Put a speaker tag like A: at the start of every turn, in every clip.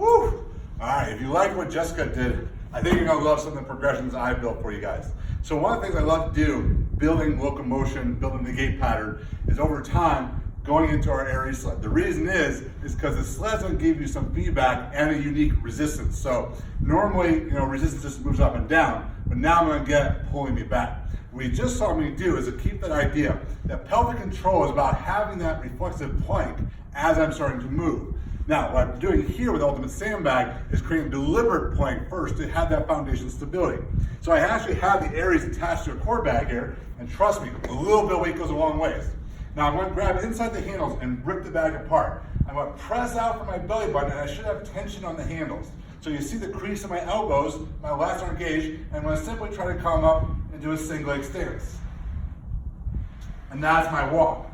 A: Woo! All right, if you like what Jessica did, I think you're gonna love some of the progressions I built for you guys. So one of the things I love to do, building locomotion, building the gait pattern, is over time, going into our Aries sled. The reason is because the sled's gonna give you some feedback and a unique resistance. So normally, resistance just moves up and down, but now I'm gonna get pulling me back. What you just saw me do is to keep that idea that pelvic control is about having that reflexive plank as I'm starting to move. Now, what I'm doing here with Ultimate Sandbag is creating a deliberate plank first to have that foundation stability. So I actually have the Aries attached to a core bag here, and trust me, a little bit of weight goes a long ways. Now I'm going to grab inside the handles and rip the bag apart. I'm going to press out from my belly button, and I should have tension on the handles. So you see the crease of my elbows, my lats are engaged, and I'm going to simply try to come up and do a single leg stance. And that's my walk.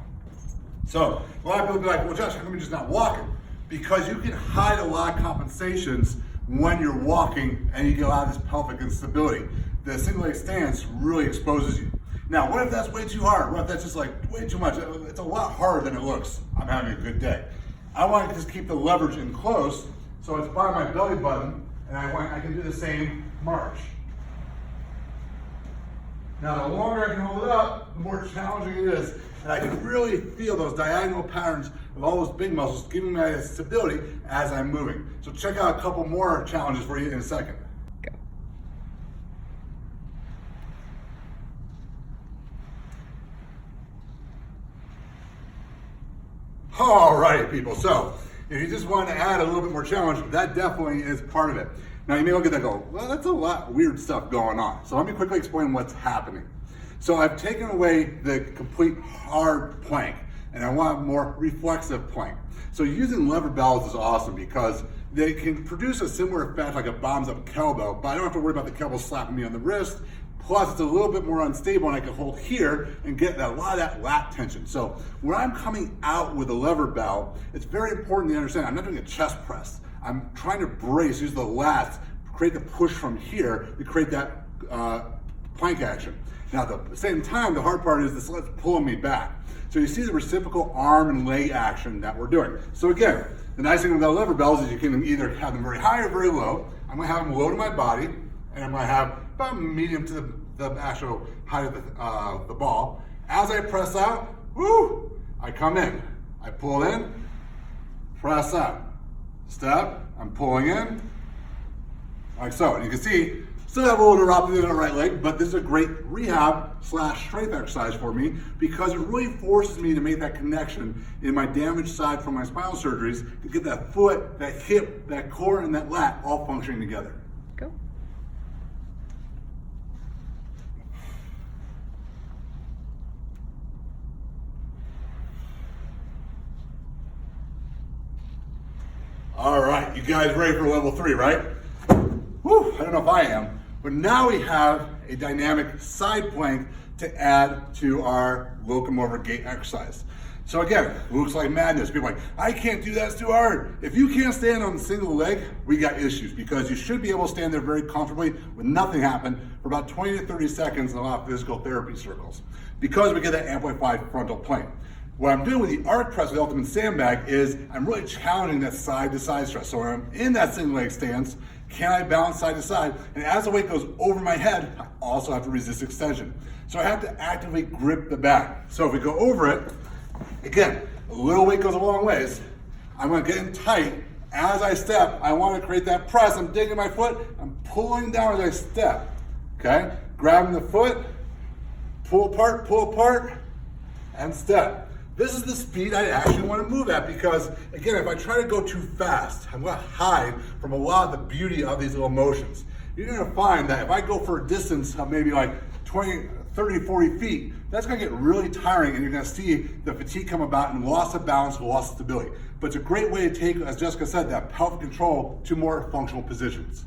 A: So a lot of people will be like, well, Josh, how come you're just not walking? Because you can hide a lot of compensations when you're walking and you get a lot of this pelvic instability. The single leg stance really exposes you. Now, what if that's way too hard? What if that's just like way too much? It's a lot harder than it looks. I'm having a good day. I want to just keep the leverage in close, so it's by my belly button, and I can do the same march. Now, the longer I can hold it up, the more challenging it is, and I can really feel those diagonal patterns of all those big muscles giving me that stability as I'm moving. So check out a couple more challenges for you in a second.
B: Go.
A: All right, people. So if you just want to add a little bit more challenge, that definitely is part of it. Now you may look at that and go, well, that's a lot of weird stuff going on. So let me quickly explain what's happening. So I've taken away the complete hard plank, and I want a more reflexive plank. So using lever bells is awesome because they can produce a similar effect like a bombs up kettlebell, but I don't have to worry about the kettlebell slapping me on the wrist. Plus it's a little bit more unstable, and I can hold here and get a lot of that lat tension. So when I'm coming out with a lever bell, it's very important to understand I'm not doing a chest press. I'm trying to brace, use the lats, create the push from here to create that plank action. Now at the same time, the hard part is the sled's pulling me back. So you see the reciprocal arm and leg action that we're doing. So again, the nice thing about lever bells is you can either have them very high or very low. I'm gonna have them low to my body, and I'm gonna have about medium to the actual height of the ball. As I press out, woo, I come in. I pull in, press out. Step, I'm pulling in, like so. And you can see, still have a little neuropathy in the right leg, but this is a great rehab / strength exercise for me because it really forces me to make that connection in my damaged side from my spinal surgeries to get that foot, that hip, that core, and that lat all functioning together.
B: Go.
A: All right, you guys ready for level 3, right? Whew, I don't know if I am, but now we have a dynamic side plank to add to our locomotor gait exercise. So again, looks like madness. People are like, I can't do that, it's too hard. If you can't stand on a single leg, we got issues because you should be able to stand there very comfortably with nothing happen for about 20 to 30 seconds in a lot of physical therapy circles because we get that amplified frontal plane. What I'm doing with the arc press with Ultimate Sandbag is I'm really challenging that side to side stretch. So when I'm in that single leg stance, can I balance side to side? And as the weight goes over my head, I also have to resist extension. So I have to actively grip the back. So if we go over it, again, a little weight goes a long ways. I'm gonna get in tight. As I step, I wanna create that press. I'm digging my foot, I'm pulling down as I step, okay? Grabbing the foot, pull apart, and step. This is the speed I actually want to move at because, again, if I try to go too fast, I'm going to hide from a lot of the beauty of these little motions. You're going to find that if I go for a distance of maybe like 20, 30, 40 feet, that's going to get really tiring and you're going to see the fatigue come about and loss of balance, loss of stability. But it's a great way to take, as Jessica said, that pelvic control to more functional positions.